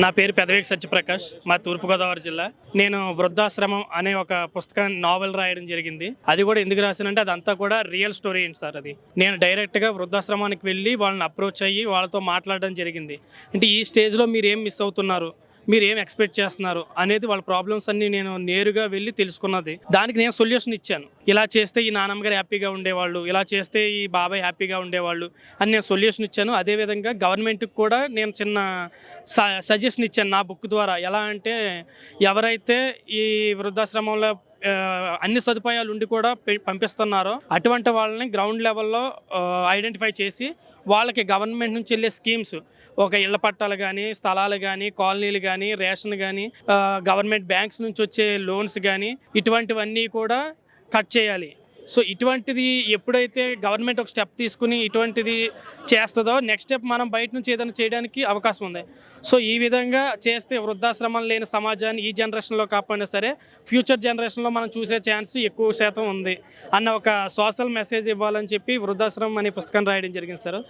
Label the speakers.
Speaker 1: నా పేరు పెదవేగి సత్యప్రకాష్, మా తూర్పుగోదావరి జిల్లా. నేను వృద్ధాశ్రమం అనే ఒక పుస్తకాన్ని నావెల్ రాయడం జరిగింది. అది కూడా ఎందుకు రాశానంటే అదంతా కూడా రియల్ స్టోరీ ఏంటి సార్. అది నేను డైరెక్ట్గా వృద్ధాశ్రమానికి వెళ్ళి వాళ్ళని అప్రోచ్ అయ్యి వాళ్ళతో మాట్లాడడం జరిగింది. అంటే ఈ స్టేజ్లో మీరు ఏం మిస్ అవుతున్నారు, మీరు ఏం ఎక్స్పెక్ట్ చేస్తున్నారు అనేది వాళ్ళ ప్రాబ్లమ్స్ అన్ని నేను నేరుగా వెళ్ళి తెలుసుకున్నది. దానికి నేను సొల్యూషన్ ఇచ్చాను. ఇలా చేస్తే ఈ నాన్నమ్మ గారు హ్యాపీగా ఉండేవాళ్ళు, ఇలా చేస్తే ఈ బాబాయ్ హ్యాపీగా ఉండేవాళ్ళు అని నేను సొల్యూషన్ ఇచ్చాను. అదేవిధంగా గవర్నమెంట్కి కూడా నేను చిన్న సజెషన్ ఇచ్చాను నా బుక్ ద్వారా. ఎలా అంటే ఎవరైతే ఈ వృద్ధాశ్రమంలో అన్ని సదుపాయాలు ఉండి కూడా పంపిస్తున్నారో అటువంటి వాళ్ళని గ్రౌండ్ లెవెల్లో ఐడెంటిఫై చేసి వాళ్ళకి గవర్నమెంట్ నుంచి వెళ్ళే స్కీమ్స్, ఒక ఇళ్ల పట్టాలు కానీ, స్థలాలు కానీ, కాలనీలు కానీ, రేషన్ కానీ, గవర్నమెంట్ బ్యాంక్స్ నుంచి వచ్చే లోన్స్ కానీ, ఇటువంటివన్నీ కూడా కట్ చేయాలి. సో ఇటువంటిది ఎప్పుడైతే గవర్నమెంట్ ఒక స్టెప్ తీసుకుని ఇటువంటిది చేస్తుందో నెక్స్ట్ స్టెప్ మనం బయట నుంచి ఏదైనా చేయడానికి అవకాశం ఉంది. సో ఈ విధంగా చేస్తే వృద్ధాశ్రమం లేని సమాజాన్ని ఈ జనరేషన్లో కాకపోయినా సరే ఫ్యూచర్ జనరేషన్లో మనం చూసే ఛాన్స్ ఎక్కువ శాతం ఉంది అన్న ఒక సోషల్ మెసేజ్ ఇవ్వాలని చెప్పి వృద్ధాశ్రమం అనే పుస్తకం రాయడం జరిగింది సార్.